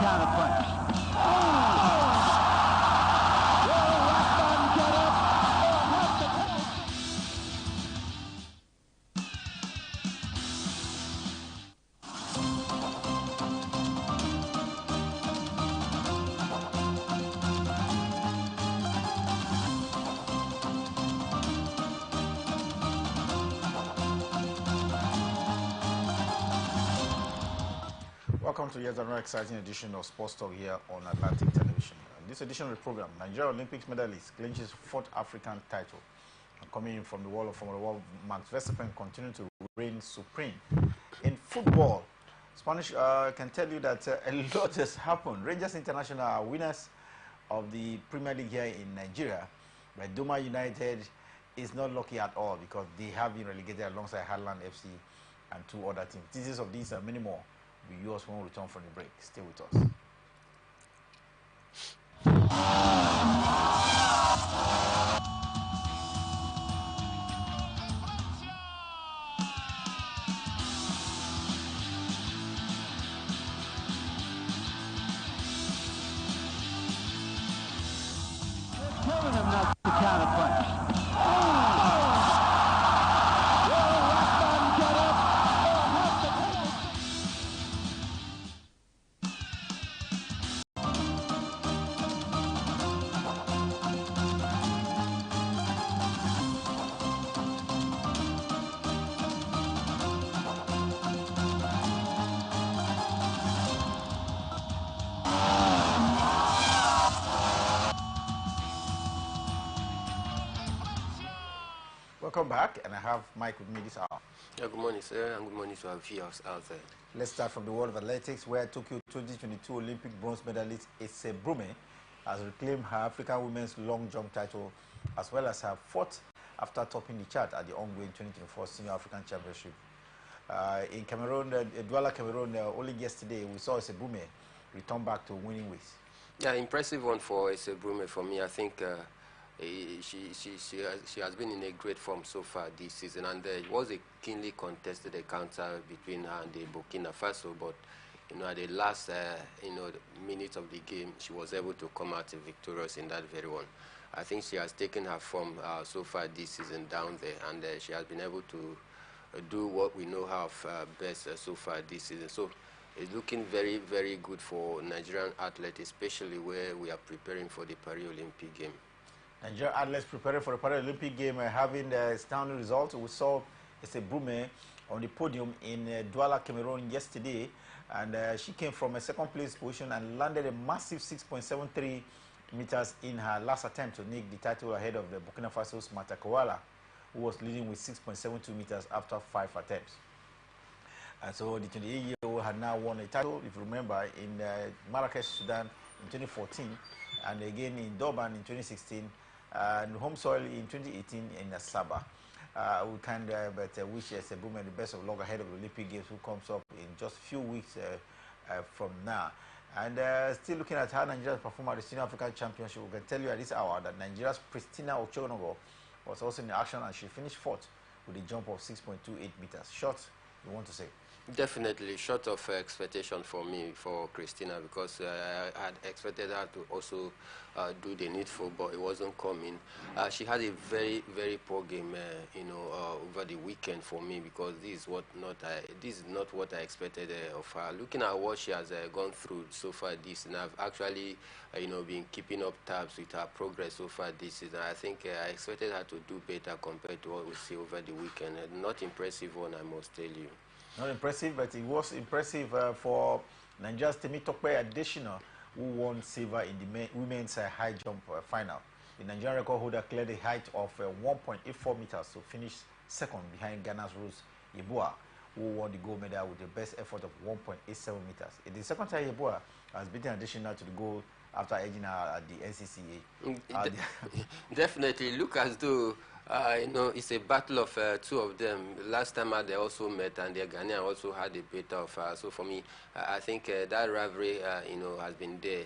counter punch. Will Rockman get up or have the penalty? Welcome to yet another exciting edition of Sports Talk here on Atlantic Television. In this edition of the program, Nigeria Olympics medalist clinches fourth African title. And coming in from the world of Formula 1, Max Verstappen continues to reign supreme. In football, Spanish can tell you that a lot has happened. Rangers International are winners of the Premier League here in Nigeria, but Doma United is not lucky at all because they have been relegated alongside Highland FC and two other teams. Details of these and many more will be yours when we return from the break. Stay with us. Telling him not to counter punch. Will Rockman get up or have the penalty? Welcome back, and I have Mike with me this hour. Yeah, good morning, sir, and good morning to our viewers out there. Let's start from the world of athletics, where Tokyo 2022 Olympic bronze medalist Ese Brume has reclaimed her African women's long jump title, as well as her fourth after topping the chart at the ongoing 2024 Senior African Championship. In Cameroon, Douala, Cameroon, only yesterday we saw Ese Brume return back to winning ways. Yeah, impressive one for Ese Brume for me. I think she has been in a great form so far this season, and it was a keenly contested encounter between her and the Burkina Faso, but at the last minutes of the game, she was able to come out victorious in that very one. I think she has taken her form so far this season down there, and she has been able to do what we know how best so far this season. So it's looking very, very good for Nigerian athletes, especially where we are preparing for the Paris Olympic game. Nigerian athletes preparing for the Paralympic game having astounding results. We saw Ese Brume on the podium in Douala, Cameroon yesterday, and she came from a second place position and landed a massive 6.73 meters in her last attempt to nick the title ahead of the Burkina Faso's Mata Kawala, who was leading with 6.72 meters after 5 attempts. And so the 28-year-old had now won a title, if you remember, in Marrakesh, Sudan in 2014, and again in Durban in 2016, and home soil in 2018 in Asaba. We can wish Ese Brume the best of luck ahead of the Olympic Games, who comes up in just a few weeks from now. And still looking at how Nigeria performed at the Senior African Championship, we can tell you at this hour that Nigeria's Christina Ochonogo was also in action, and she finished fourth with a jump of 6.28 meters. Short, you want to say? Definitely short of expectation for me, for Christina, because I had expected her to also do the needful, but it wasn't coming. She had a very, very poor game, over the weekend for me, because this is not what I expected of her. Looking at what she has gone through so far this season, I've actually, been keeping up tabs with her progress so far this season. I think I expected her to do better compared to what we see over the weekend. Not impressive one, I must tell you. Not impressive, but it was impressive for Nigeria's Temitope Adesina, who won silver in the women's high jump final. The Nigerian record holder cleared a height of 1.84 meters to finish second behind Ghana's Rose Yeboah, who won the gold medal with the best effort of 1.87 meters. It is the second time Yeboah has beaten Adesina to the goal after edging her at the NCCA. Definitely look as though it's a battle of two of them. Last time they also met, and the Ghanaian also had a bit of. So for me, I think that rivalry, has been there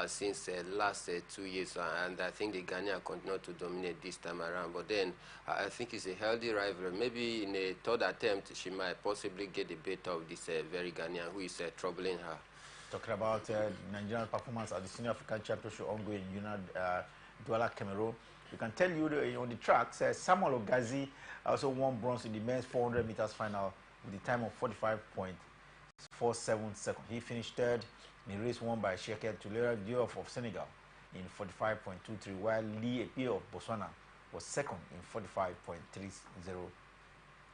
since last 2 years, and I think the Ghanaian continue to dominate this time around. But then I think it's a healthy rivalry. Maybe in a third attempt, she might possibly get the better of this very Ghanaian who is troubling her. Talking about Nigerian performance at the Senior African Championship ongoing in Douala, Cameroon. We can tell you on the tracks, Samuel Ogazi also won bronze in the men's 400 meters final with a time of 45.47 seconds. He finished third in a race won by Sheikh Tulera Diouf of Senegal in 45.23, while Lee Epi of Botswana was second in 45.30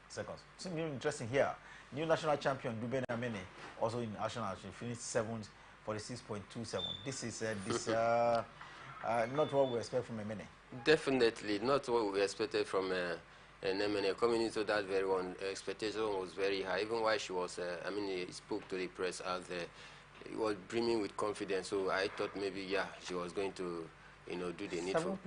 seconds. Something interesting here. New national champion Dube Namene also in national, she finished seventh, 46.27. This is not what we expect from Emene. Definitely not what we expected from Nemene. Coming into that very one, expectation was very high. Even while she was, he spoke to the press out there. He was brimming with confidence. So I thought maybe, yeah, she was going to, do the needful.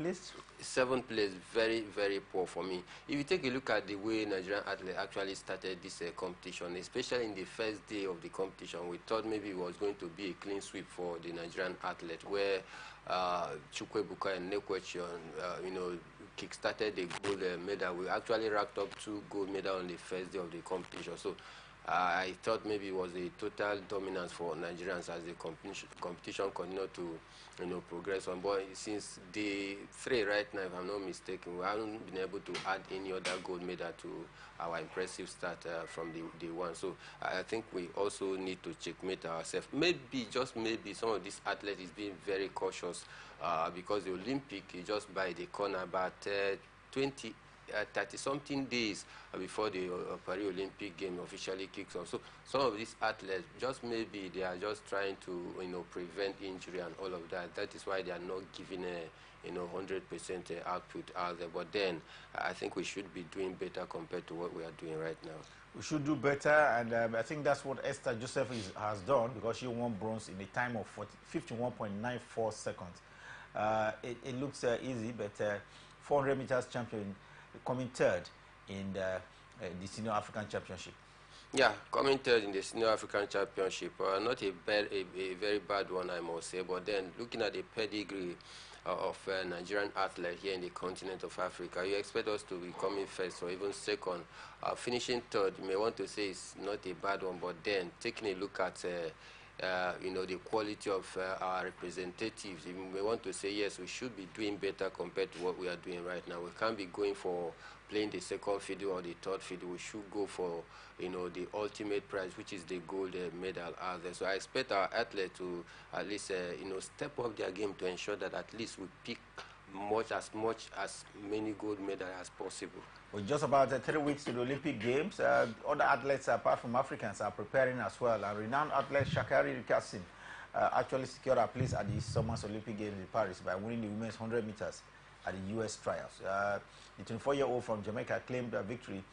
Seventh place, very, very poor for me. If you take a look at the way Nigerian athletes actually started this competition, especially in the first day of the competition, we thought maybe it was going to be a clean sweep for the Nigerian athlete, where Chukwebuka and Nekwechion, kick-started the gold medal. We actually racked up 2 gold medals on the first day of the competition. So I thought maybe it was a total dominance for Nigerians as the competition continued to progress on. But since day 3 right now, if I'm not mistaken, we haven't been able to add any other gold medal to our impressive start from the day 1. So I think we also need to checkmate ourselves. Maybe, just maybe, some of these athletes is being very cautious because the Olympic is just by the corner, about 30-something days before the Paris Olympic game officially kicks off. So some of these athletes, just maybe they are just trying to, prevent injury and all of that. That is why they are not giving a, 100% output out there. But then I think we should be doing better compared to what we are doing right now. We should do better, and I think that's what Esther Joseph has done, because she won bronze in a time of 51.94 seconds. It looks easy, but 400 meters champion coming third in the Senior African Championship. Yeah, coming third in the Senior African Championship, not a very bad one, I must say. But then, looking at the pedigree of Nigerian athlete here in the continent of Africa, you expect us to be coming first or even second. Finishing third, you may want to say it's not a bad one, but then taking a look at the quality of our representatives, you may want to say, yes, we should be doing better compared to what we are doing right now. We can't be going for playing the second fiddle or the third fiddle. We should go for, the ultimate prize, which is the gold medal out there. So I expect our athletes to at least, step up their game to ensure that at least we pick as many gold medals as possible. With just about 3 weeks to the Olympic Games, other athletes apart from Africans are preparing as well. And renowned athlete Shakari Rikassim actually secured a place at the summer's Olympic Games in Paris by winning the women's 100 meters at the U.S. trials. The 24-year-old from Jamaica claimed a victory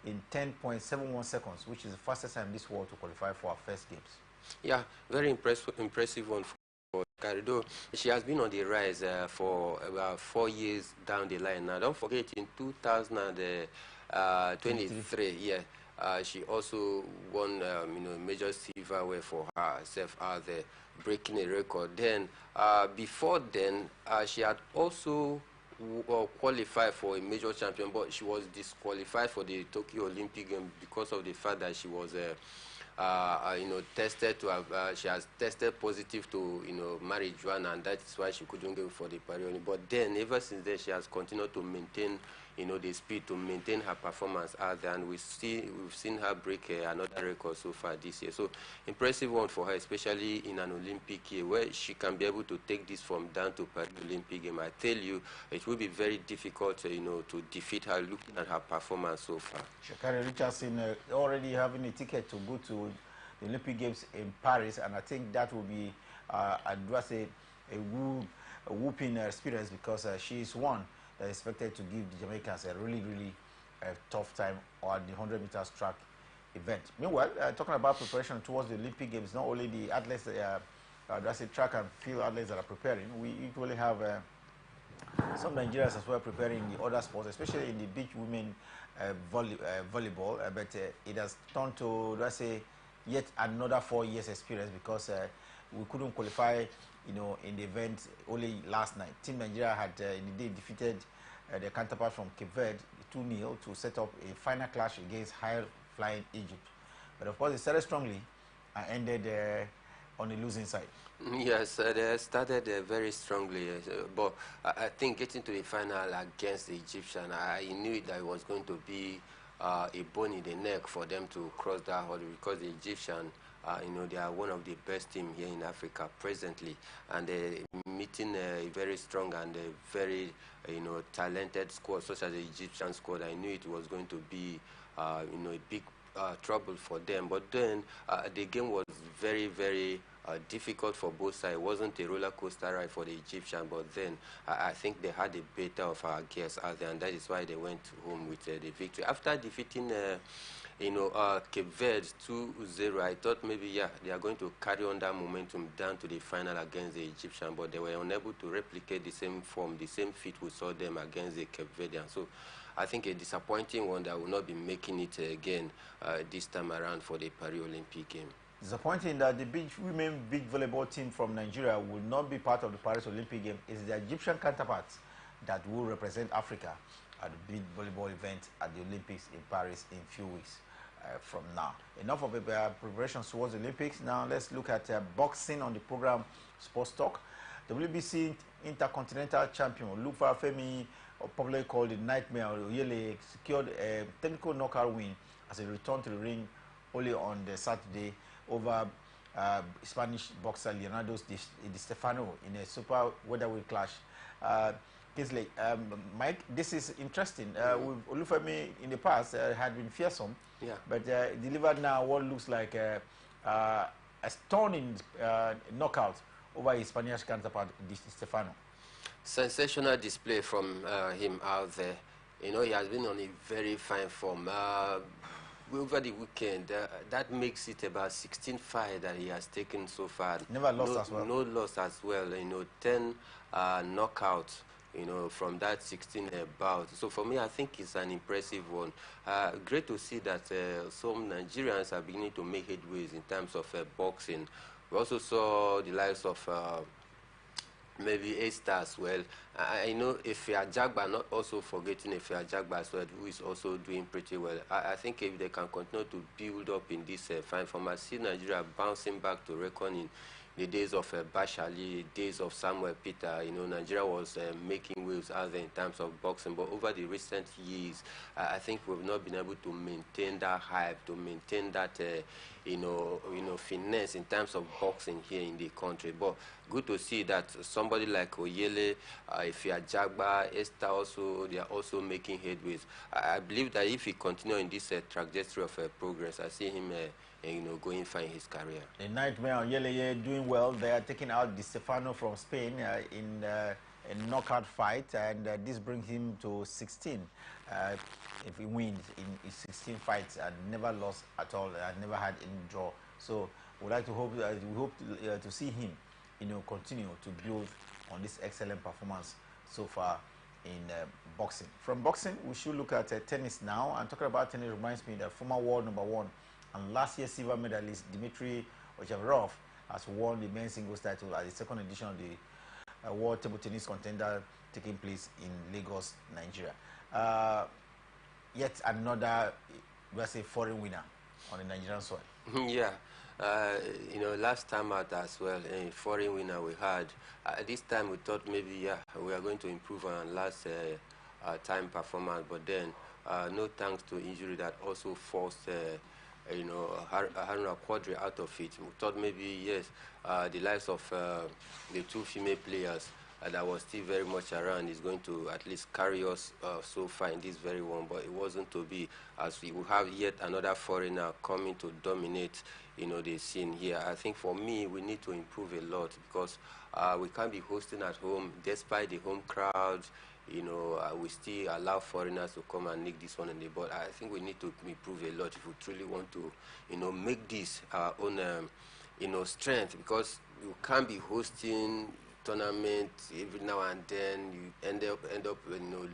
in 10.71 seconds, which is the fastest time in this world to qualify for our first Games. Yeah, very impressive one for Carido. She has been on the rise for about 4 years down the line. Now, don't forget, in 2023, she also won, major silverware for herself out there, breaking a record. Then, before then, she had also qualified for a major champion, but she was disqualified for the Tokyo Olympic Games because of the fact that she was tested to have, she has tested positive to, marijuana, and that is why she couldn't go for the Paris Olympics. But then, ever since then, she has continued to maintain, the speed, to maintain her performance out there, and we've seen her break another record so far this year. So, impressive one for her, especially in an Olympic year, where she can be able to take this from down to Paris Olympic game. I tell you, it will be very difficult, to defeat her looking at her performance so far. Shakari Richardson already having a ticket to go to the Olympic Games in Paris, and I think that will be, I'd say, a whooping experience, because she is one that is expected to give the Jamaicans a really tough time on the 100 meters track event. Meanwhile, talking about preparation towards the Olympic Games, not only the athletes, that's a track and field athletes that are preparing, we usually have some Nigerians as well preparing in the other sports, especially in the beach women volleyball, but it has turned to, let's say, yet another 4 years experience, because we couldn't qualify, in the event only last night. Team Nigeria had in the day defeated their counterpart from Cape Verde 2-0 to set up a final clash against high-flying Egypt. But of course, it started strongly and ended on the losing side. Yes, they started very strongly, but I think getting to the final against the Egyptian, I knew that it was going to be a bone in the neck for them to cross that hurdle because the Egyptian, they are one of the best teams here in Africa presently, and meeting a very strong and a very, talented squad such as the Egyptian squad. I knew it was going to be, a big trouble for them. But then the game was very, very difficult for both sides. It wasn't a roller coaster ride for the Egyptian, but then I think they had a better of our guests out there, and that is why they went home with the victory. After defeating Cape Verde 2-0, I thought maybe, yeah, they are going to carry on that momentum down to the final against the Egyptian, but they were unable to replicate the same form, the same feat we saw them against the Cape Verdean. So I think a disappointing one that will not be making it again this time around for the Paris Olympic game. Disappointing that the women beach volleyball team from Nigeria will not be part of the Paris Olympic game. Is the Egyptian counterparts that will represent Africa at the beach volleyball event at the Olympics in Paris in a few weeks from now. Enough of preparations towards the Olympics. Now let's look at boxing on the program Sports Talk. WBC Intercontinental Champion Luke Farafemi, popularly called the Nightmare Oyele, secured a technical knockout win as he returned to the ring only on the Saturday over Spanish boxer Leonardo Di Stefano in a super welterweight clash. Kingsley, Mike, this is interesting. With Olufemi in the past had been fearsome, yeah, but delivered now what looks like a stunning knockout over his Spanish counterpart Di Stefano. Sensational display from him out there. He has been on a very fine form. Over the weekend, that makes it about 16 fights that he has taken so far. Never lost as well. No loss as well. 10 knockouts. From that 16 bout. So for me, I think it's an impressive one. Great to see that some Nigerians are beginning to make headways in terms of boxing. We also saw the likes of maybe A-Star as well. I know Efia Jagba, not also forgetting Efia Jagba as well, who is also doing pretty well. I think if they can continue to build up in this fine form, I see Nigeria bouncing back to reckon in the days of Bashali, days of Samuel Peter. Nigeria was making waves out there in terms of boxing, but over the recent years, I think we've not been able to maintain that hype, to maintain that, finesse in terms of boxing here in the country. But good to see that somebody like Oyele, Efia Jagba, Esther also, they are also making headways. I believe that if he continues in this trajectory of progress, I see him going far in his career. The Nightmare on Yeleye doing well. They are taking out Di Stefano from Spain in a knockout fight, and this brings him to 16. If he wins in his 16 fights and never lost at all, and never had any draw. So we like to hope we hope to see him, continue to build on this excellent performance so far in boxing. From boxing, we should look at tennis now. And talking about tennis reminds me that former world #1 and last year's silver medalist Dmitry Ochavarov has won the men's singles title at the second edition of the World Table Tennis Contender taking place in Lagos, Nigeria. Yet another, let's say, foreign winner on the Nigerian soil. Yeah. Last time out as well, a foreign winner we had. This time we thought maybe, yeah, we are going to improve on last time performance, but then no thanks to injury that also forced Haruna Quadri out of it. We thought maybe, yes, the likes of the two female players that was still very much around is going to at least carry us so far in this very one, but it wasn't to be, as we will have yet another foreigner coming to dominate the scene here. I think for me, we need to improve a lot because we can't be hosting at home despite the home crowds. We still allow foreigners to come and nick this one in the board. I think we need to improve a lot if we truly want to, make this our own, strength, because you can't be hosting tournament every now and then. You end up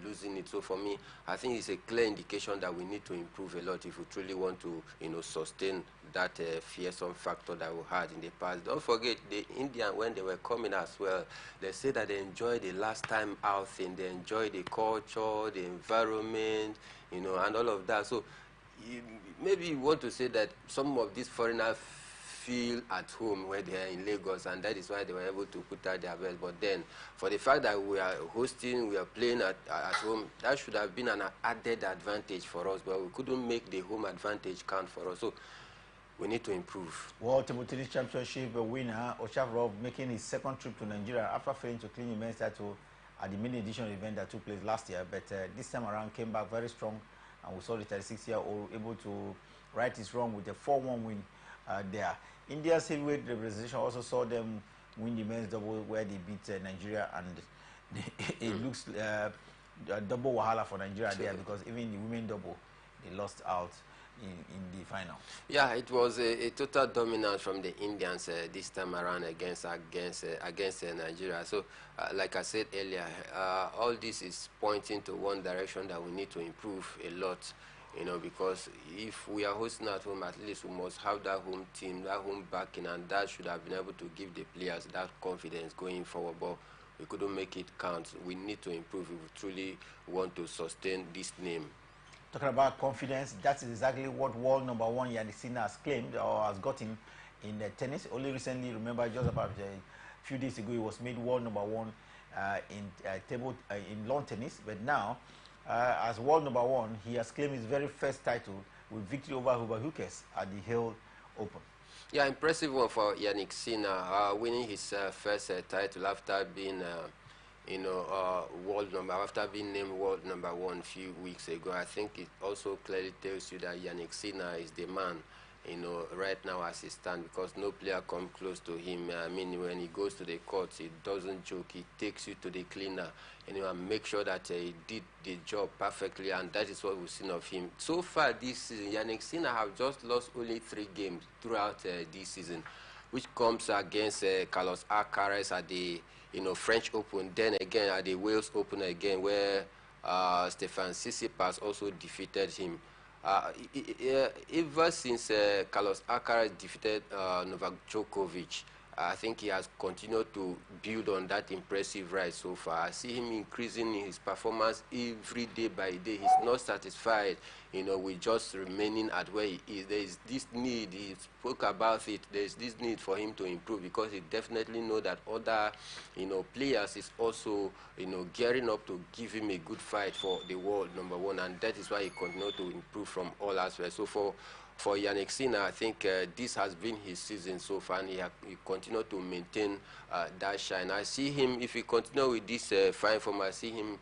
losing it. So for me, I think it's a clear indication that we need to improve a lot if we truly want to sustain that fearsome factor that we had in the past. Don't forget the Indian, when they were coming as well, they said that they enjoyed the last time out thing, they enjoyed the culture, the environment, and all of that. So maybe you want to say that some of these foreigners feel at home when they are in Lagos, and that is why they were able to put out their best. But then, for the fact that we are hosting, we are playing at home, that should have been an added advantage for us, but we couldn't make the home advantage count for us. So we need to improve. World Table Tennis Championship winner Oshavrov making his second trip to Nigeria after failing to claim the men's title at the mini edition event that took place last year, but this time around came back very strong, and we saw the 36-year-old able to right his wrong with a 4-1 win there. India's heavyweight representation also saw them win the men's double, where they beat Nigeria, and it looks a double wahala for Nigeria there, because even in the women double they lost out in the final. Yeah, it was a total dominance from the Indians this time around against Nigeria. So, like I said earlier, all this is pointing to one direction, that we need to improve a lot. You know, because if we are hosting at home, at least we must have that home team, that home backing, and that should have been able to give the players that confidence going forward. But we couldn't make it count. We need to improve if we truly want to sustain this name. Talking about confidence, that is exactly what world number one Yannick Sinner has claimed or has gotten in tennis. Only recently, remember, just about a few days ago, he was made world number one in lawn tennis. But now, as world number one, he has claimed his very first title with victory over Hubert Hughes at the Hill Open. Yeah, impressive one for Yannick Sinner, winning his first title after being after being named world number one a few weeks ago. I think it also clearly tells you that Yannick Sinner is the man, right now as he stands, because no player come close to him. I mean, when he goes to the courts, he doesn't joke. He takes you to the cleaner, and make sure that he did the job perfectly, and that is what we've seen of him. So far this season, Yannick Sinner have just lost only 3 games throughout this season, which comes against Carlos Alcaraz at the French Open, then again at the Wales Open again, where Stefan Tsitsipas also defeated him. Ever since Carlos Alcaraz defeated Novak Djokovic, I think he has continued to build on that impressive ride so far. I see him increasing his performance every day by day. He's not satisfied, with just remaining at where he is. There is this need, he spoke about it, there's this need for him to improve, because he definitely knows that other, players is also, gearing up to give him a good fight for the world number one, and that is why he continues to improve from all aspects. So for Yannick Sinner, I think this has been his season so far, and he continued to maintain that shine. I see him, if he continue with this fine form, I see him,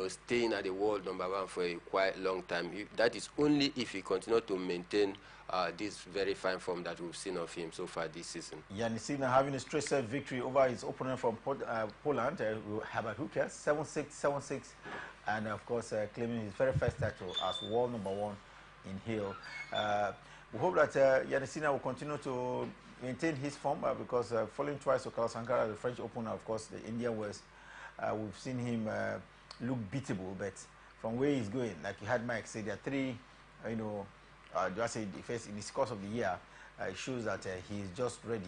staying at the world number one for a quite long time. That is only if he continue to maintain this very fine form that we've seen of him so far this season. Yannick Sinner having a straight-set victory over his opponent from Poland, Hubert Hughes, 7-6, 7-6, and of course claiming his very first title as world number one in Hill. We hope that Yannick Sinner will continue to maintain his form, because falling twice to Carlos Alcaraz at the French Open, of course the Indian West, we've seen him look beatable, but from where he's going, like you had Mike say, there are 3, just say first in the course of the year, it shows that he is just ready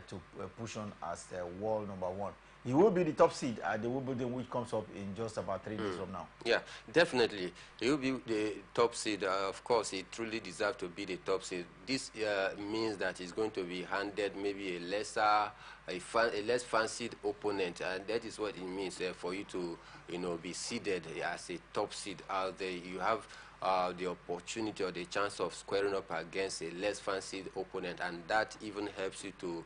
to push on as the world number one. He will be the top seed at the Wimbledon, which comes up in just about 3 days from now. Yeah, definitely. He will be the top seed. Of course, he truly deserves to be the top seed. This means that he's going to be handed maybe a less fancied opponent, and that is what it means for you to, be seeded as a top seed out there. You have the opportunity or the chance of squaring up against a less fancied opponent, and that even helps you to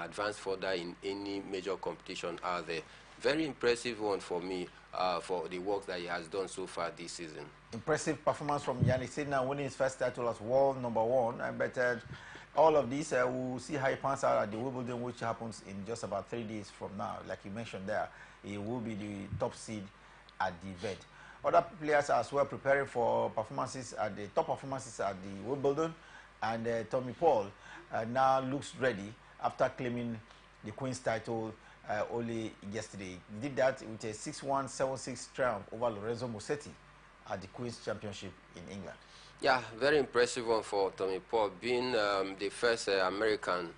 advance further in any major competition out there. Very impressive one for me, for the work that he has done so far this season. Impressive performance from Yannick Sinner, winning his first title as world number one. But all of this, we'll see how he pans out at the Wimbledon, which happens in just about 3 days from now. Like you mentioned there, he will be the top seed at the event. Other players are as well preparing for performances at the top performances at the Wimbledon, and Tommy Paul now looks ready after claiming the Queen's title only yesterday. He did that with a 6-1, 7-6 triumph over Lorenzo Musetti at the Queen's Championship in England. Yeah, very impressive one for Tommy Paul, being the first American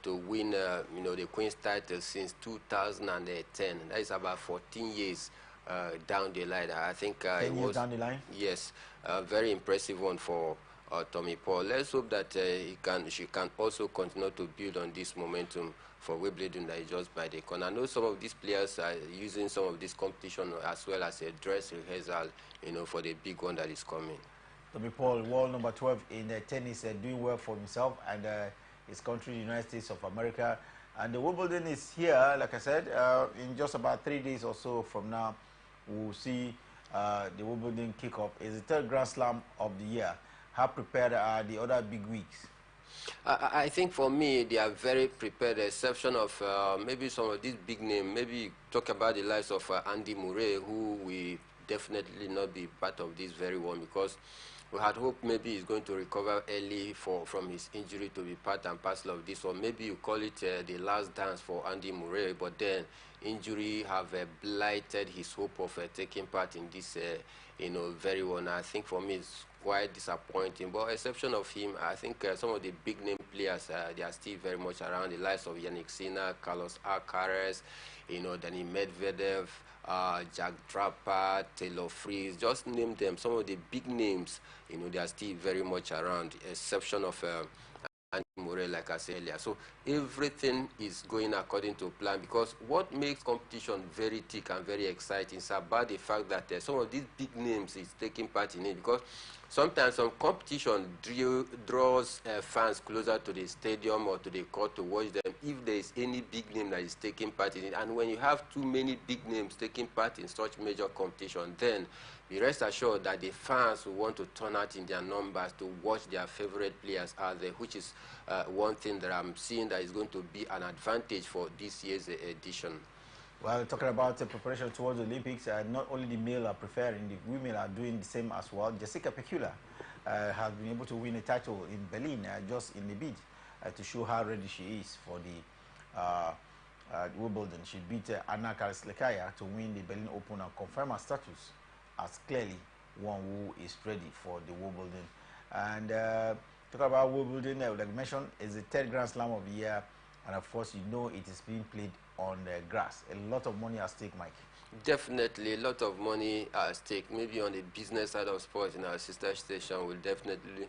to win the Queen's title since 2010. That is about 14 years. Down the line, I think 10 years down the line. Yes, very impressive one for Tommy Paul. Let's hope that she can also continue to build on this momentum for Wimbledon that is just by the corner. I know some of these players are using some of this competition as well as a dress rehearsal, for the big one that is coming. Tommy Paul, world number 12 in tennis, doing well for himself and his country, the United States of America. And the Wimbledon is here, like I said, in just about 3 days or so from now, we'll see the Wimbledon kick-off. It's the third Grand Slam of the year. How prepared are the other big weeks? I think for me, they are very prepared, the exception of maybe some of these big names. Maybe talk about the likes of Andy Murray, who will definitely not be part of this very one, because we had hoped maybe he's going to recover early from his injury to be part and parcel of this one. Maybe you call it the last dance for Andy Murray, but then injury have blighted his hope of taking part in this, very one. I think for me it's quite disappointing. But exception of him, I think some of the big name players, they are still very much around. The likes of Yannick Sinner, Carlos Alcaraz, Danny Medvedev, Jack Draper, Taylor Fritz, just name them. Some of the big names, they are still very much around, exception of Andy Murray, like I said earlier. So everything is going according to plan, because what makes competition very thick and very exciting is about the fact that some of these big names is taking part in it, because sometimes some competition draws fans closer to the stadium or to the court to watch them if there is any big name that is taking part in it. And when you have too many big names taking part in such major competition, then be rest assured that the fans will want to turn out in their numbers to watch their favorite players out there, which is one thing that I'm seeing that is going to be an advantage for this year's edition. Well, talking about preparation towards the Olympics, not only the male are preparing, the women are doing the same as well. Jessica Pegula has been able to win a title in Berlin just in the bid to show how ready she is for the Wimbledon. She beat Anna Karslekaya to win the Berlin Open and confirm her status as clearly one who is ready for the Wimbledon. And talking about Wimbledon, like I mentioned, it's the third Grand Slam of the year, and of course, it is being played on the grass. A lot of money at stake, Mike. Definitely a lot of money at stake. Maybe on the business side of sports in our sister station, we'll definitely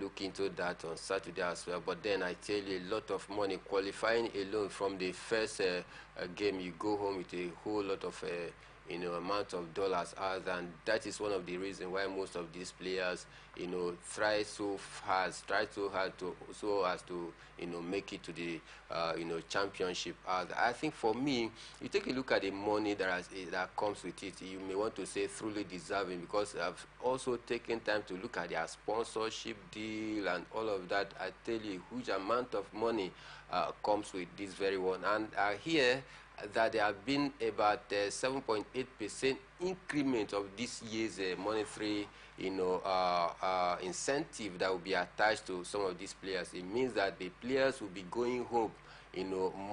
look into that on Saturday as well. But then I tell you, a lot of money. Qualifying alone from the first game, you go home with a whole lot of amount of dollars, and that is one of the reasons why most of these players, try so as to make it to the championship. I think for me, you take a look at the money that comes with it, you may want to say truly deserving, because I've also taken time to look at their sponsorship deal and all of that. I tell you, a huge amount of money comes with this very one, and here that there have been about 7.8% increment of this year's monetary, incentive that will be attached to some of these players. It means that the players will be going home,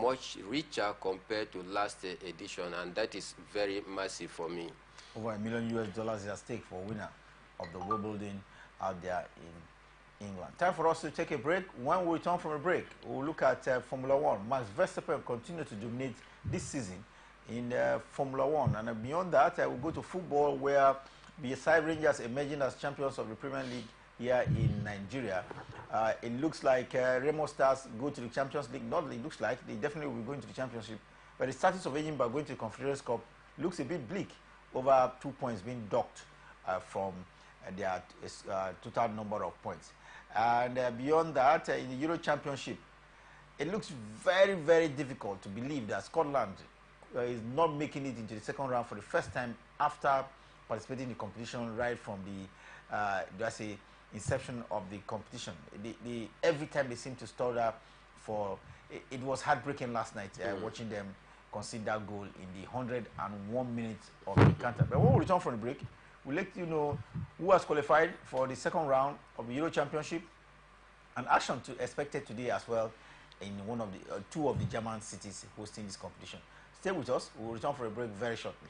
much richer compared to last edition, and that is very massive for me. Over $1 million is at stake for winner of the Wimbledon out there in England. Time for us to take a break. When we return from a break, we'll look at Formula One. Max Verstappen continues to dominate this season in Formula One, and beyond that, we'll go to football, where BSI Rangers emerging as champions of the Premier League here in Nigeria. It looks like Remo Stars go to the Champions League. Not it looks like, they definitely will be going to the championship, but the status of Enyimba going to the Confederations Cup looks a bit bleak, over 2 points being docked from their total number of points. And beyond that, in the Euro Championship, it looks very, very difficult to believe that Scotland is not making it into the second round for the first time after participating in the competition right from the inception of the competition. Every time they seem to stutter for it was heartbreaking last night watching them concede that goal in the 101 minutes of the encounter. But when we return from the break, we'll let you know who has qualified for the second round of the Euro Championship, and action expected today as well in one of the two of the German cities hosting this competition. Stay with us. We'll return for a break very shortly.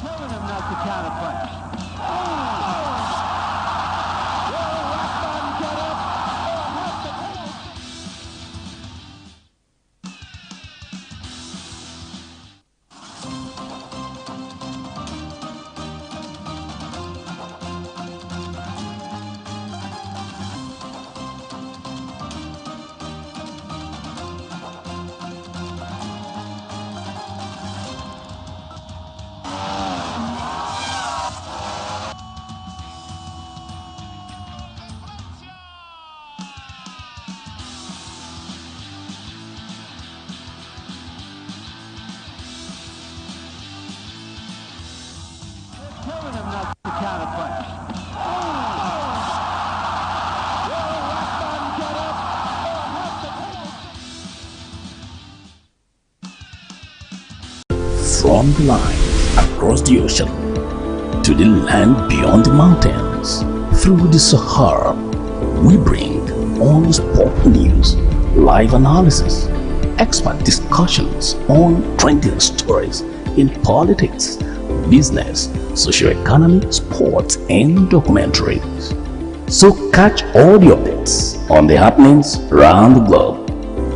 Telling him not to counterpunch. From the lines across the ocean to the land beyond the mountains, through the Sahara, we bring all the sport news, live analysis, expert discussions on trending stories in politics, business, socio-economy, sports, and documentaries. So catch all the updates on the happenings around the globe.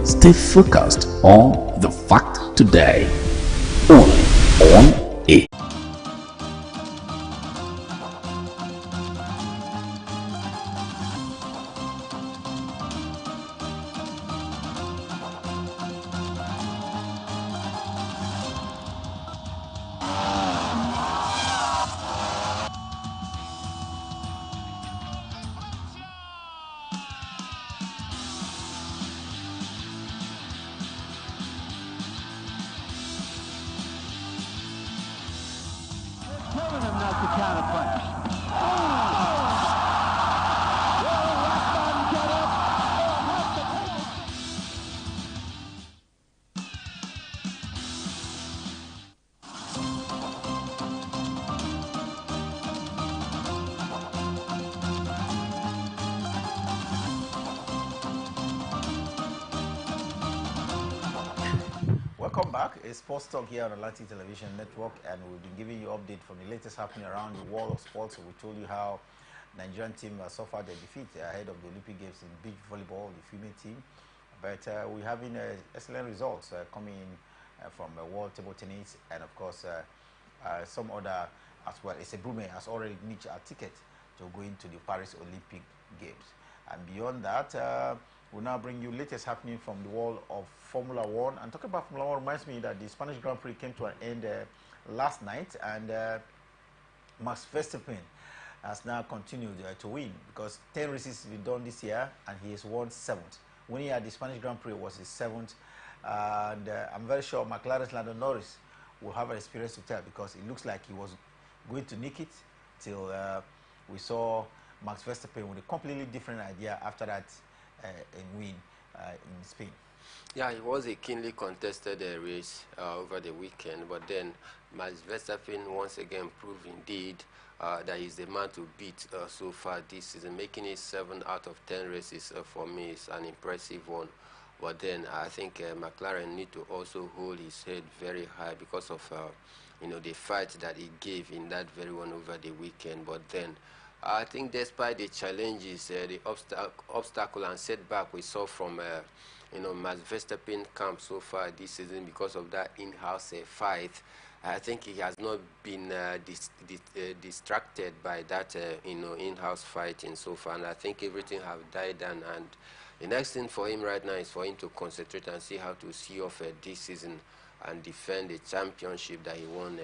Stay focused on the fact today, only on A. Telling him not to counterpunch. Will Rastan get up or have the penalty? Welcome back. It's Sports Talk here on Atlantic Television Network, and we've been giving you update from the latest happening around the world of sports. We told you how Nigerian team suffered a defeat ahead of the Olympic Games in beach volleyball, the female team. But we're having excellent results coming from world table tennis, and of course some other as well. It's a Brume has already reached a ticket to go into the Paris Olympic Games. And beyond that, we'll now bring you latest happening from the world of Formula One. And talking about Formula One reminds me that the Spanish Grand Prix came to an end last night, and Max Verstappen has now continued to win because 10 races have been done this year, and he has won 7th. Winning at the Spanish Grand Prix was his 7th, and I'm very sure McLaren's Lando Norris will have an experience to tell because it looks like he was going to nick it till we saw Max Verstappen with a completely different idea after that win in Spain. Yeah, it was a keenly contested race over the weekend, but then Max Verstappen once again proved indeed that he's the man to beat so far this season, making it 7 out of 10 races. For me is an impressive one. But then I think McLaren need to also hold his head very high because of the fight that he gave in that very one over the weekend. But then I think despite the challenges, the obstacle and setback we saw from Max Verstappen camp so far this season because of that in-house fight, I think he has not been distracted by that in-house fighting so far, and I think everything have died down. And the next thing for him right now is for him to concentrate and see how to see off this season and defend the championship that he won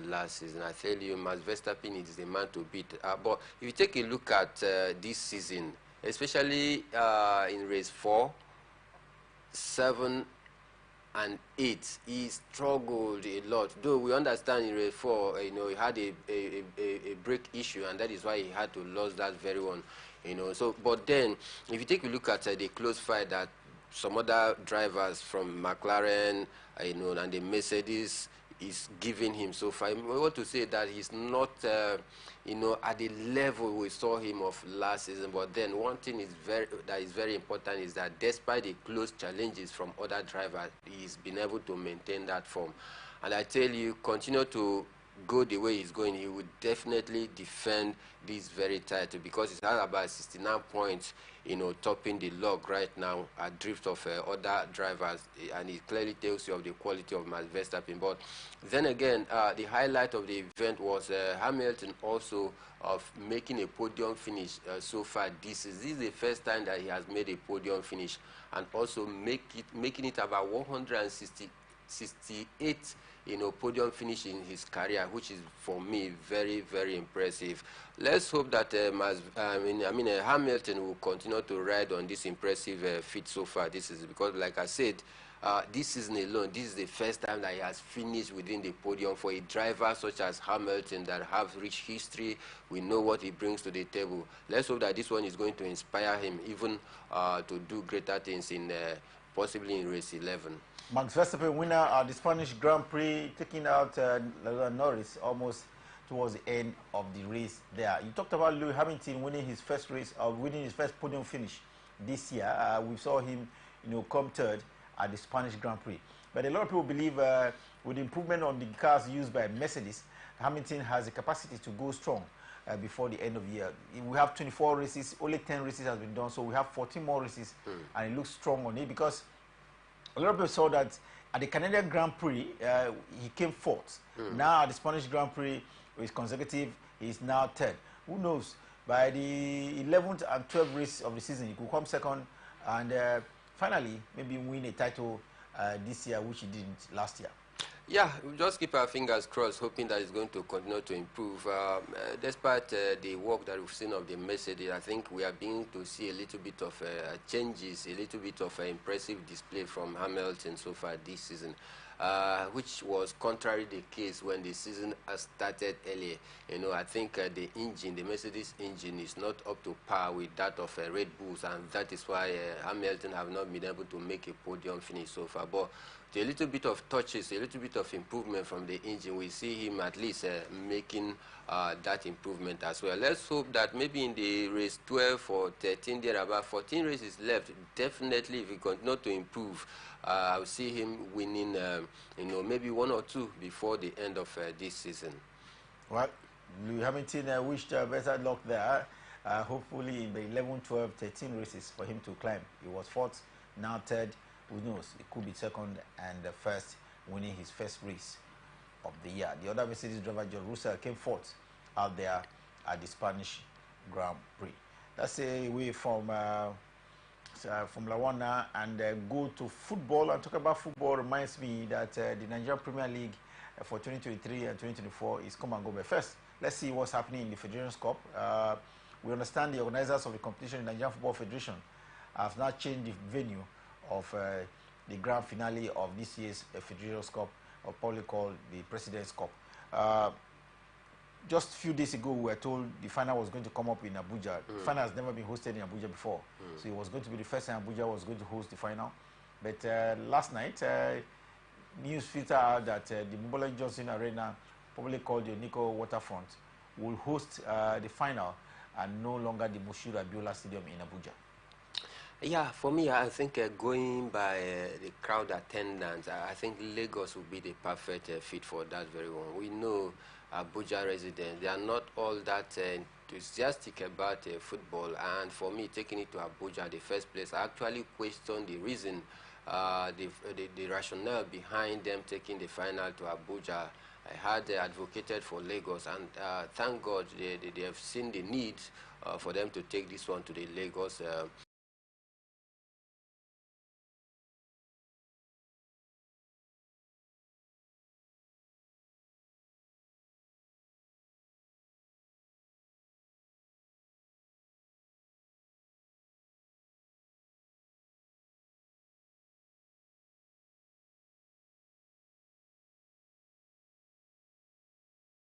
last season. I tell you, Max Verstappen is the man to beat. But if you take a look at this season, especially in race 4, 7, and 8, he struggled a lot. Though we understand in race 4, he had a brake issue, and that is why he had to lose that very one. So but then if you take a look at the close fight that some other drivers from McLaren, and the Mercedes is giving him so far, we want to say that he's not at the level we saw him of last season. But then one thing that is very important is that despite the close challenges from other drivers, he's been able to maintain that form. And I tell you, continue to go the way he's going, he would definitely defend this very title because he's had about 69 points, topping the log right now at drift of other drivers, and it clearly tells you of the quality of Max Verstappen. But then again, the highlight of the event was Hamilton also of making a podium finish so far this is the first time that he has made a podium finish, and also making it about 168 podium finish in his career, which is for me very, very impressive. Let's hope that Hamilton will continue to ride on this impressive feat so far. This is because, like I said, this season alone, this is the first time that he has finished within the podium for a driver such as Hamilton that have rich history. We know what he brings to the table. Let's hope that this one is going to inspire him even to do greater things in possibly in race 11. Max Verstappen, winner of the Spanish Grand Prix, taking out Norris almost towards the end of the race there. You talked about Lewis Hamilton winning his first race, winning his first podium finish this year. We saw him, come third at the Spanish Grand Prix. But a lot of people believe with the improvement on the cars used by Mercedes, Hamilton has the capacity to go strong before the end of the year. We have 24 races, only 10 races has been done, so we have 14 more races, and it looks strong on it because a lot of people saw that at the Canadian Grand Prix, he came fourth. Now at the Spanish Grand Prix, with consecutive, he's now third. Who knows? By the 11th and 12th race of the season, he could come second and finally maybe win a title this year, which he didn't last year. Yeah, we'll just keep our fingers crossed, hoping that it's going to continue to improve. Despite the work that we've seen of the Mercedes, I think we are beginning to see a little bit of changes, a little bit of impressive display from Hamilton so far this season. Which was contrary the case when the season started earlier. I think the engine, the Mercedes engine, is not up to par with that of Red Bulls, and that is why Hamilton have not been able to make a podium finish so far. But a little bit of touches, a little bit of improvement from the engine, we see him at least making that improvement as well. Let's hope that maybe in the race 12 or 13, there are about 14 races left. Definitely, if he continues to improve, I'll see him winning, maybe one or two before the end of this season. Well, Lewis Hamilton wished better luck there. Hopefully in the 11, 12, 13 races for him to climb. He was fourth, now third. Who knows? It could be second and first, winning his first race of the year. The other Mercedes driver, George Russell, came fourth out there at the Spanish Grand Prix. Let's say away from Lawana and go to football. And talk about football reminds me that the Nigerian Premier League for 2023 and 2024 is come and go. But first, let's see what's happening in the Federations Cup. We understand the organizers of the competition, the Nigerian Football Federation, have now changed the venue of the grand finale of this year's Federations Cup, or probably called the President's Cup. Just a few days ago, we were told the final was going to come up in Abuja. The final has never been hosted in Abuja before, so it was going to be the first time Abuja was going to host the final. But last night, news filtered out that the Mobile Johnson Arena, probably called the Nico Waterfront, will host the final and no longer the Moshood Abiola Stadium in Abuja. Yeah, for me, I think going by the crowd attendance, I think Lagos would be the perfect fit for that very one. We know Abuja residents, they are not all that enthusiastic about football, and for me, taking it to Abuja, the first place, I actually question the reason, the rationale behind them taking the final to Abuja. I had advocated for Lagos, and thank God they have seen the need for them to take this one to the Lagos.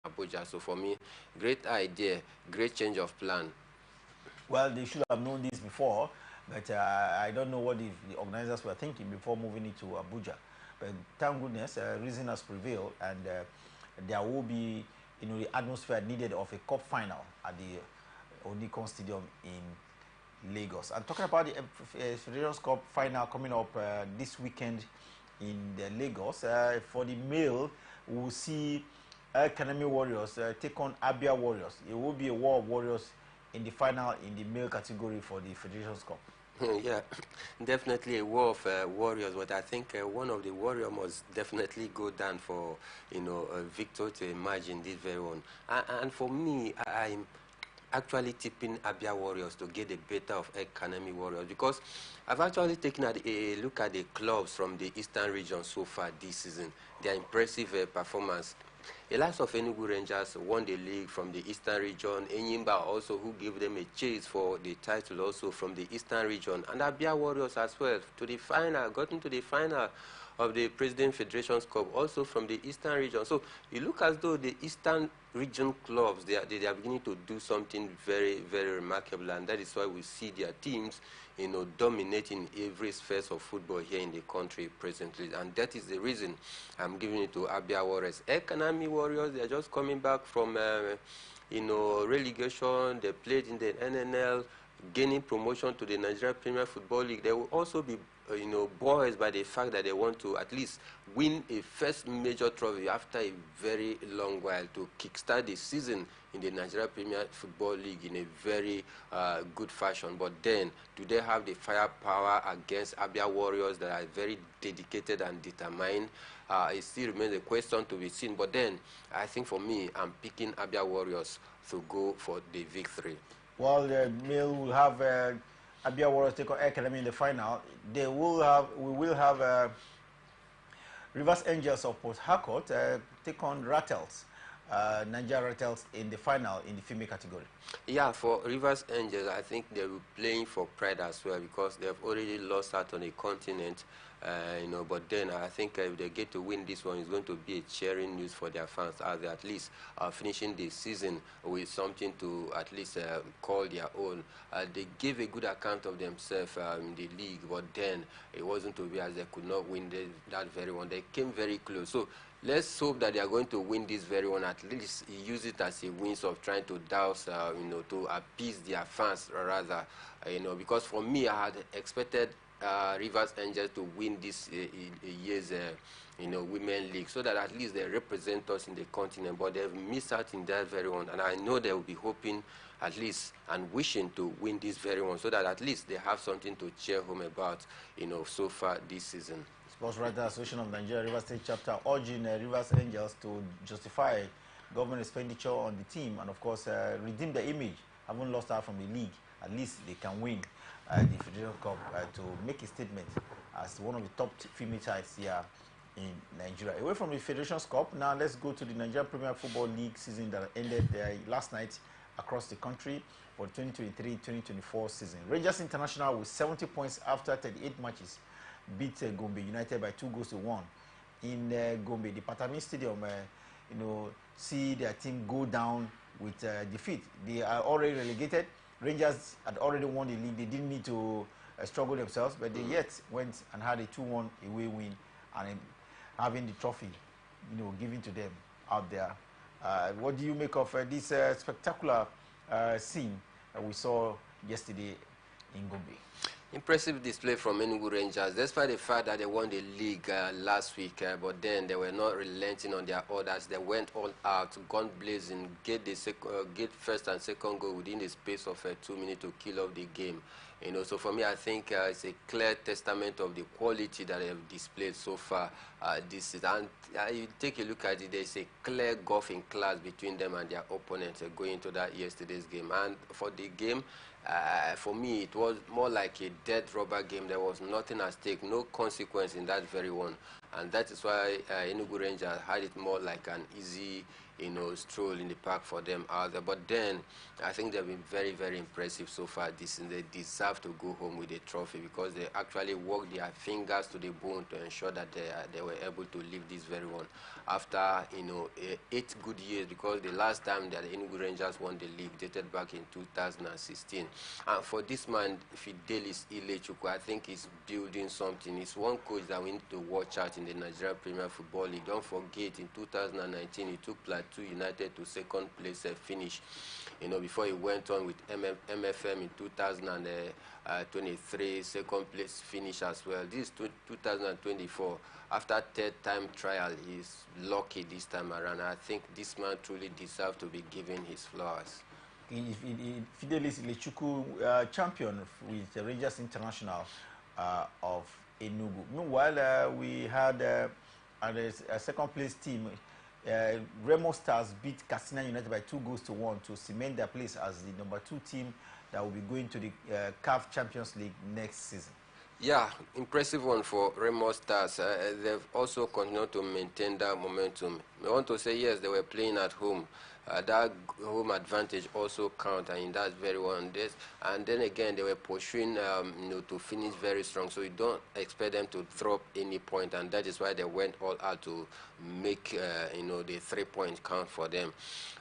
Abuja. So for me, great idea, great change of plan. Well, they should have known this before, but I don't know what the organizers were thinking before moving it to Abuja. But thank goodness, reason has prevailed, and there will be, the atmosphere needed of a cup final at the Onikon Stadium in Lagos. And talking about the Federations Cup final coming up this weekend in Lagos, for the male, we will see Kanemi Warriors take on Abia Warriors. It will be a war of warriors in the final in the male category for the Federations Cup. Yeah, definitely a war of warriors, but I think one of the warriors must definitely go down for, a victor to emerge in this very one. And for me, I'm actually tipping Abia Warriors to get the better of Kanemi Warriors, because I've actually taken a look at the clubs from the Eastern region so far this season. Their impressive performance. The likes of Enugu Rangers won the league from the Eastern region. Enyimba also, who gave them a chase for the title also from the Eastern region. And Abia Warriors as well to the final, got into the final of the President Federations Cup, also from the Eastern region. So you look as though the Eastern region clubs, they are beginning to do something very, very remarkable, and that is why we see their teams, dominating every sphere of football here in the country presently. And that is the reason I'm giving it to Abia Warriors. Economy Warriors, they are just coming back from, relegation. They played in the NNL, gaining promotion to the Nigeria Premier Football League. They will also be, buoyed by the fact that they want to at least win a first major trophy after a very long while to kickstart the season in the Nigeria Premier Football League in a very good fashion. But then, do they have the firepower against Abia Warriors that are very dedicated and determined? It still remains a question to be seen. But then, I think for me, I'm picking Abia Warriors to go for the victory. Well, Mill will have Abia Warriors take on Academy in the final. We will have Rivers Angels of Port Harcourt take on Rattles, Nigeria Rattles in the final in the female category. Yeah, for Rivers Angels, I think they will be playing for pride as well because they have already lost out on a continent. But then I think if they get to win this one, it's going to be a cheering news for their fans as they at least finishing the season with something to at least call their own. They gave a good account of themselves in the league, but then it wasn't to be as they could not win that very one. They came very close. So let's hope that they are going to win this very one. At least use it as a wins of trying to douse, to appease their fans rather, because for me, I had expected Rivers Angels to win this year's Women League so that at least they represent us in the continent, but they've missed out in that very one, and I know they will be hoping at least and wishing to win this very one so that at least they have something to cheer home about, so far this season. Sports Writers Association of Nigeria Rivers State Chapter urging Rivers Angels to justify government expenditure on the team and of course redeem the image. Haven't lost out from the league, at least they can win the Federation Cup to make a statement as one of the top female sides here in Nigeria. Away from the Federations Cup, now let's go to the Nigeria Premier Football League season that ended last night across the country for 2023-2024 season. Rangers International with 70 points after 38 matches beat Gombe United by 2-1 in Gombe. The Patami Stadium, see their team go down with defeat. They are already relegated. Rangers had already won the league. They didn't need to struggle themselves, but they yet went and had a 2-1 away win and having the trophy, given to them out there. What do you make of this spectacular scene that we saw yesterday in Gombe? Impressive display from Enugu Rangers, despite the fact that they won the league last week, but then they were not relenting on their orders. They went all out, gun blazing, get first and second goal within the space of 2 minutes to kill off the game. So for me, I think it's a clear testament of the quality that they have displayed so far this season. And you take a look at it, there's a clear gulf in class between them and their opponents going into that yesterday's game. And for the game, for me, it was more like a dead rubber game. There was nothing at stake, no consequence in that very one. And that is why Enugu Rangers had it more like an easy, stroll in the park for them out there. But then, I think they've been very, very impressive so far this season. They deserve to go home with a trophy because they actually worked their fingers to the bone to ensure that they were able to leave this very one after, 8 good years, because the last time that the Enugu Rangers won the league dated back in 2016. And for this man, Fidelis Ilechukwu, I think he's building something. He's one coach that we need to watch out in the Nigeria Premier Football League. Don't forget, in 2019, he took Plateau United to second place finish, before he went on with MFM in 2023, second place finish as well. This is 2024. After third time trial, he's lucky this time around. I think this man truly deserves to be given his flowers. Fidelis Ilechukwu, champion with the Rangers International of Enugu. Meanwhile, we had a second place team. Remo Stars beat Katsina United by 2-1 to cement their place as the number 2 team that will be going to the CAF Champions League next season. Yeah, impressive one for Remo Stars. They've also continued to maintain that momentum. I want to say, yes, they were playing at home. that home advantage also count, and that's very one. And then again, they were pursuing, to finish very strong. So you don't expect them to drop any point, and that is why they went all out to make, the 3 points count for them.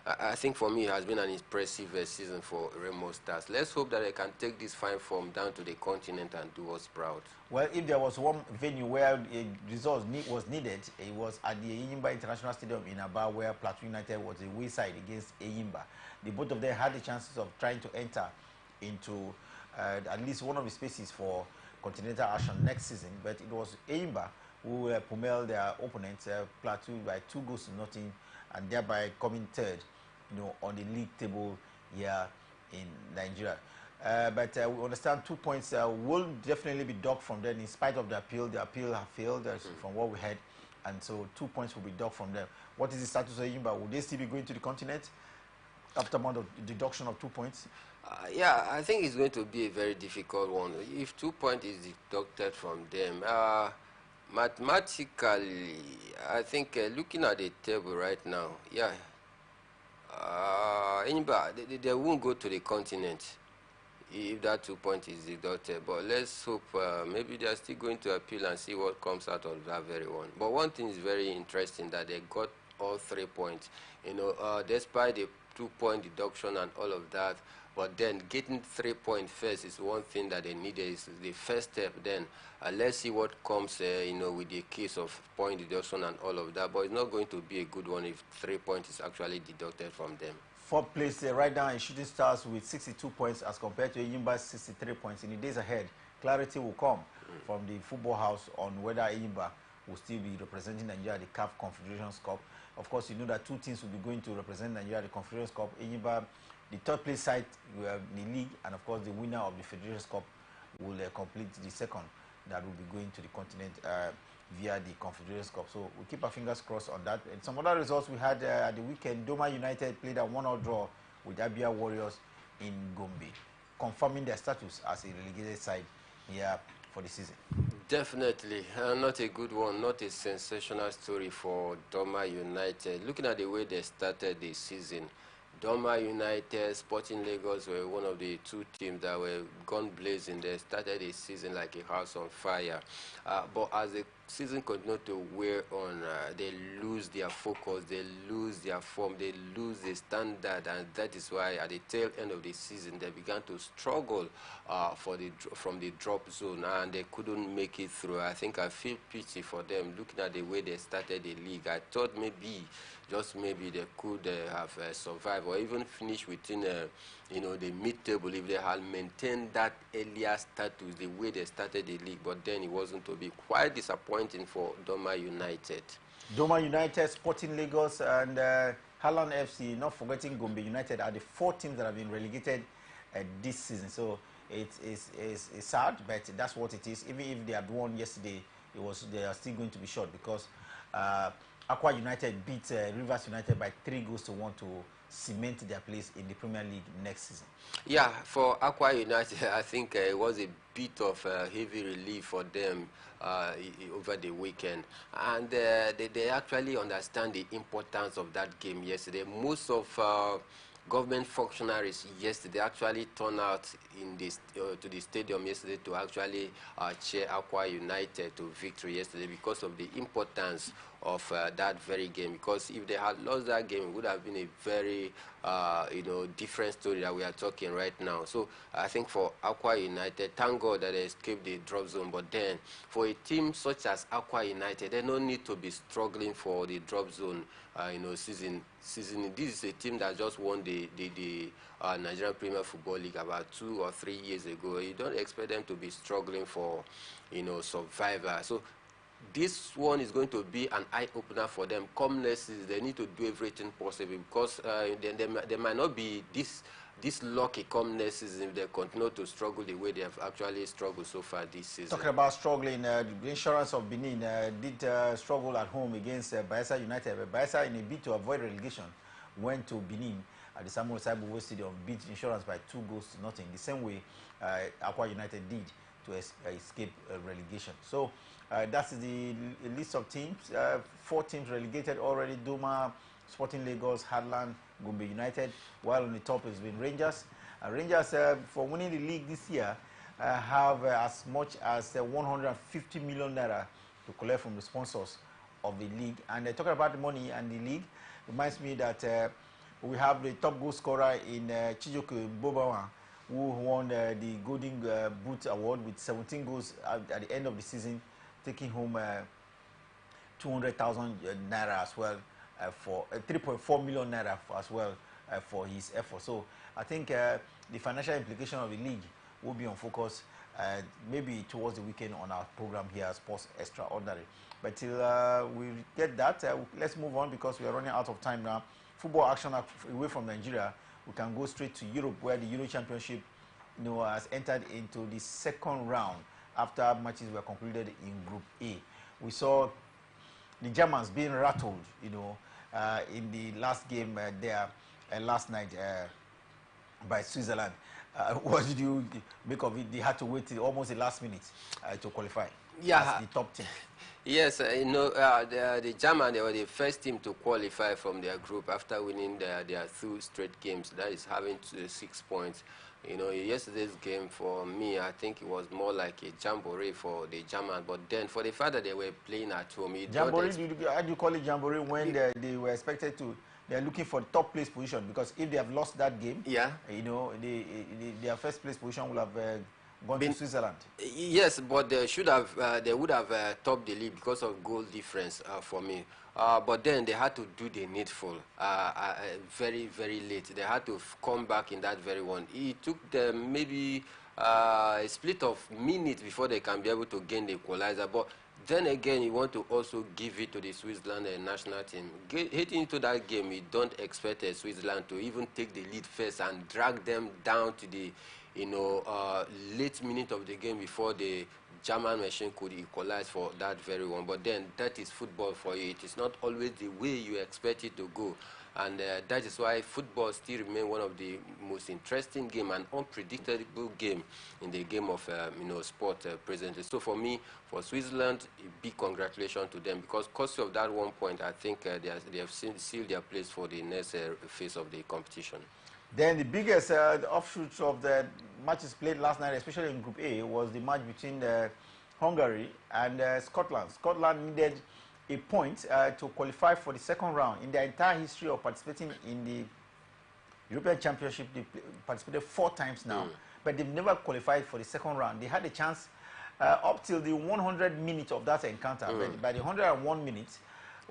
I think for me, it has been an impressive season for Remo Stars. Let's hope that they can take this fine form down to the continent and do us proud. Well, if there was one venue where a result was needed, it was at the Eyimba International Stadium in Aba, where Plateau United was a wayside against Eyimba. The both of them had the chances of trying to enter into at least one of the spaces for continental action next season, but it was Eyimba who pummeled their opponents, Plateau, by 2-0, and thereby coming third, on the league table here in Nigeria. But we understand 2 points will definitely be docked from them in spite of the appeal. The appeal have failed from what we heard, and so 2 points will be docked from them. What is the status of Eyimba? Will they still be going to the continent after amount of deduction of 2 points? Yeah, I think it's going to be a very difficult one. If 2 points is deducted from them, mathematically, I think looking at the table right now, yeah, Eyimba, they won't go to the continent if that 2 points is deducted. But let's hope maybe they are still going to appeal and see what comes out of that very one. But one thing is very interesting, that they got all 3 points. Despite the 2-point deduction and all of that, but then getting 3 points first is one thing that they needed. Is the first step. Then let's see what comes, with the case of point deduction and all of that. But it's not going to be a good one if 3 points is actually deducted from them. Fourth place right now is Shooting Stars with 62 points as compared to Eyimba's 63 points. In the days ahead, clarity will come from the football house on whether Eyimba will still be representing Nigeria at the CAF Confederations Cup. Of course, you know that 2 teams will be going to represent Nigeria at the Confederations Cup. Eyimba, the third place side, will have the league, and of course the winner of the Federations Cup will complete the second that will be going to the continent via the Confederations Cup. So we'll keep our fingers crossed on that. And some other results we had at the weekend: Doma United played a 1-1 draw with Abia Warriors in Gombe, confirming their status as a relegated side here for the season. Definitely, not a good one, not a sensational story for Doma United. Looking at the way they started the season, Doma United, Sporting Lagos were one of the 2 teams that were gone blazing. They started the season like a house on fire. But as the season continued to wear on, they lose their focus, they lose their form, they lose the standard, and that is why at the tail end of the season they began to struggle from the drop zone, and they couldn't make it through. I think I feel pity for them looking at the way they started the league. I thought maybe, just maybe, they could have survived or even finished within the mid-table if they had maintained that earlier status, the way they started the league. But then it wasn't to be. Quite disappointing for Doma United. Doma United, Sporting Lagos, and Harlan FC, not forgetting Gombe United, are the 4 teams that have been relegated this season. So it's sad, but that's what it is. Even if they had won yesterday, they are still going to be short, because Aqua United beat Rivers United by 3-1 to cement their place in the Premier League next season. Yeah, for Aqua United, I think it was a bit of heavy relief for them over the weekend, and they actually understand the importance of that game yesterday. Most of government functionaries yesterday actually turned out to the stadium yesterday to actually cheer Aqua United to victory yesterday, because of the importance of that very game. Because if they had lost that game, it would have been a very different story that we are talking right now. So I think for Aqua United, thank God that they escaped the drop zone. But then for a team such as Aqua United, they don't need to be struggling for the drop zone season. This is a team that just won the Nigerian Premier Football League about 2 or 3 years ago. You don't expect them to be struggling for survival. So this one is going to be an eye-opener for them. Come next season, they need to do everything possible, because they might not be this lucky come next season if they continue to struggle the way they have actually struggled so far this season. Talking about struggling, the Insurance of Benin did struggle at home against Bayelsa United. But Bayelsa, in a bid to avoid relegation, went to Benin at the Samuel Saibu Stadium, beat Insurance by 2-0. The same way Aqua United did to escape relegation. So that's the list of teams. 4 teams relegated already: Doma, Sporting Lagos, Hadland, Gombe United, while on the top has been Rangers. Rangers, for winning the league this year, have as much as 150 million naira to collect from the sponsors of the league. And talking about the money and the league, reminds me that we have the top goal scorer in Chijoke Bobawa, who won the Golden Boot Award with 17 goals at the end of the season, taking home 200,000 naira as well, for 3.4 million naira as well for his effort. So I think the financial implication of the league will be on focus maybe towards the weekend on our program here at Sports Extraordinary. But till we get that, let's move on because we are running out of time now. Football action away from Nigeria, we can go straight to Europe, where the Euro Championship, has entered into the second round after matches were concluded in Group A. We saw the Germans being rattled, in the last game there last night by Switzerland. What did you make of it? They had to wait till almost the last minute to qualify. Yeah, as the top team. Yes, the German, they were the first team to qualify from their group after winning their 2 straight games. That is having 6 points. Yesterday's game, for me, I think it was more like a jamboree for the German. But then, for the fact that they were playing at home, jamboree, how do you call it jamboree when they were expected to? They are looking for the top place position, because if they have lost that game, yeah, their first place position will have gone to Switzerland. Yes, but they would have topped the league because of goal difference for me. But then they had to do the needful very, very late. They had to come back in that very one. It took them maybe a split of minutes before they can be able to gain the equalizer. But then again, you want to also give it to the Switzerland national team. Heading into that game, you don't expect Switzerland to even take the lead first and drag them down to the late minute of the game before the German machine could equalize for that very one. But then that is football for you. It is not always the way you expect it to go. And that is why football still remains one of the most interesting game and unpredictable game in the game of sport presently. So for me, for Switzerland, a big congratulations to them, because because of that 1 point, I think they have sealed their place for the next phase of the competition. Then the biggest offshoot of the matches played last night, especially in Group A, was the match between Hungary and Scotland. Scotland needed a point to qualify for the second round. In their entire history of participating in the European Championship, they participated 4 times now, but they've never qualified for the second round. They had a chance up till the 100 minutes of that encounter. But by the 101 minutes,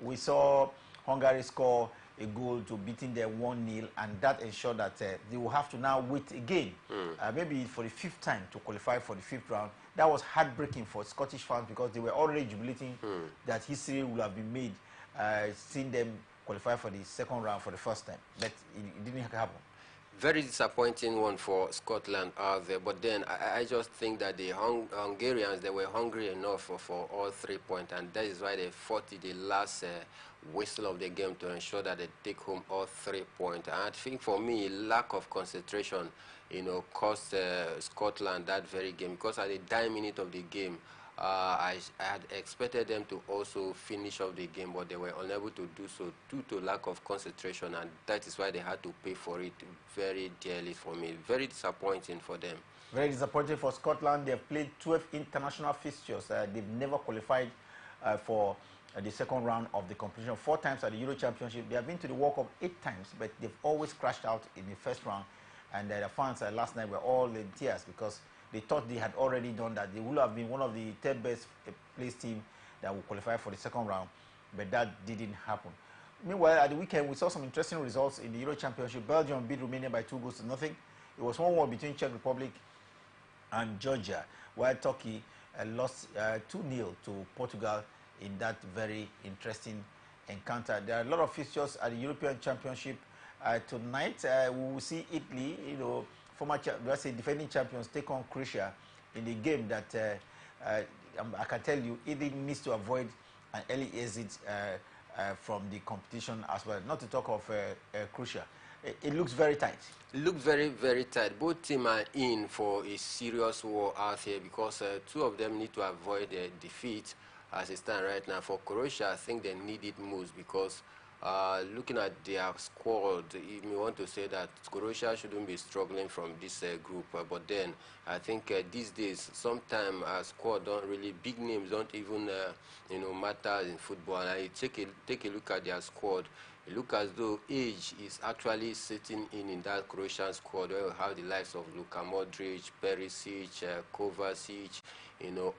we saw Hungary score a goal to beating them 1-0, and that ensured that they will have to now wait again, maybe for the 5th time to qualify for the 5th round. That was heartbreaking for Scottish fans, because they were already jubilating that history would have been made, seeing them qualify for the second round for the first time. But it didn't happen. Very disappointing one for Scotland out there. But then I just think that the Hungarians, they were hungry enough for all 3 points, and that is why they fought the last whistle of the game to ensure that they take home all 3 points. And I think for me, lack of concentration, cost Scotland that very game, because at the dying minute of the game, I had expected them to also finish off the game, but they were unable to do so due to lack of concentration, and that is why they had to pay for it very dearly for me. Very disappointing for them. Very disappointing for Scotland. They have played 12 international fixtures. They've never qualified for the second round of the competition. 4 times at the Euro Championship. They have been to the World Cup 8 times, but they've always crashed out in the first round. And the fans last night were all in tears, because they thought they had already done that. They would have been one of the 3rd best placed team that will qualify for the second round, but that didn't happen. Meanwhile, at the weekend, we saw some interesting results in the Euro Championship. Belgium beat Romania by 2 goals to nothing. It was 1-1 between Czech Republic and Georgia, while Turkey lost 2-0 to Portugal in that very interesting encounter. There are a lot of fixtures at the European Championship. Tonight, we will see Italy, former defending champions, take on Croatia in the game that I can tell you Italy needs to avoid an early exit from the competition as well. Not to talk of Croatia. It looks very tight. It looks very, very tight. Both teams are in for a serious war out here, because 2 of them need to avoid defeat. as it stands right now. For Croatia, I think they need it most because looking at their squad, you may want to say that Croatia shouldn't be struggling from this group. But then I think these days, sometimes squad don't really, big names don't even matter in football. And I take a look at their squad. It looks as though age is actually sitting in that Croatian squad where we have the likes of Luka Modric, Perisic, Kovacic,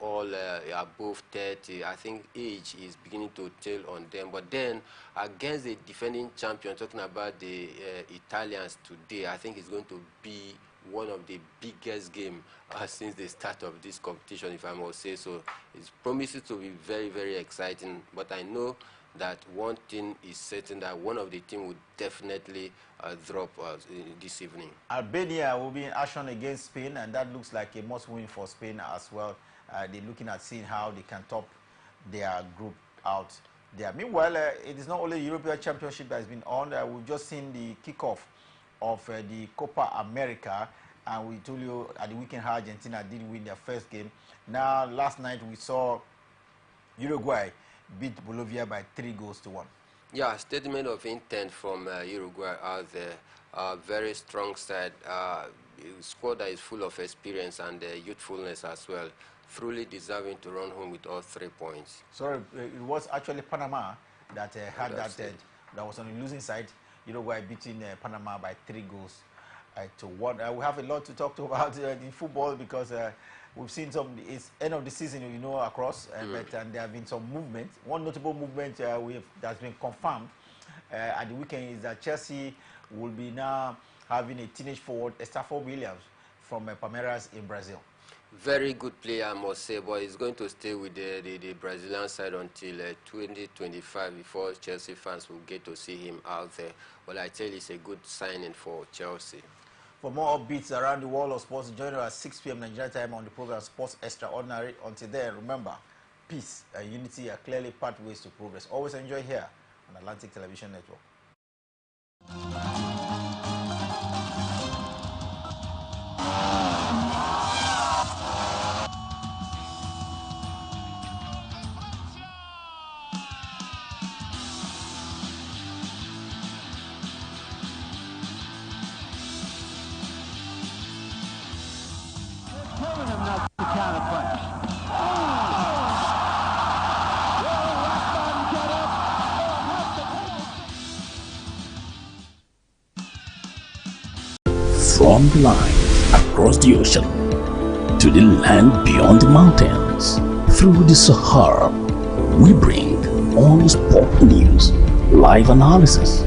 all above 30. I think age is beginning to tell on them. But then, against the defending champion, talking about the Italians today, I think it's going to be one of the biggest games since the start of this competition, if I must say so. It promises to be very, very exciting. But I know that one thing is certain, that one of the teams will definitely drop this evening. Albania will be in action against Spain, and that looks like a must-win for Spain as well. They're looking at seeing how they can top their group out there. Meanwhile, it is not only the European Championship that has been on. We've just seen the kickoff of the Copa America, and we told you at the weekend how Argentina did win their first game. Now, last night we saw Uruguay beat Bolivia by 3-1. Yeah, statement of intent from Uruguay out there. Very strong side. Squad that is full of experience and youthfulness as well. Truly deserving to run home with all 3 points. Sorry, it was actually Panama that had that was on the losing side. Uruguay beating Panama by 3-1. We have a lot to talk about in football because we've seen it's end of the season, across, but there have been some movement. One notable movement that's been confirmed at the weekend is that Chelsea will be now having a teenage forward, Stafford Williams, from Palmeiras in Brazil. Very good player, I must say, but he's going to stay with the Brazilian side until 2025 before Chelsea fans will get to see him out there. But I tell you, it's a good signing for Chelsea. For more upbeats around the world of sports, join us at 6 p.m. Nigeria time on the program Sports Extraordinary. Until then, remember, peace and unity are clearly pathways to progress. Always enjoy here on Atlantic Television Network. Telling him not to counterpunch. From the line across the ocean to the land beyond the mountains, through the Sahara, we bring all sport news, live analysis,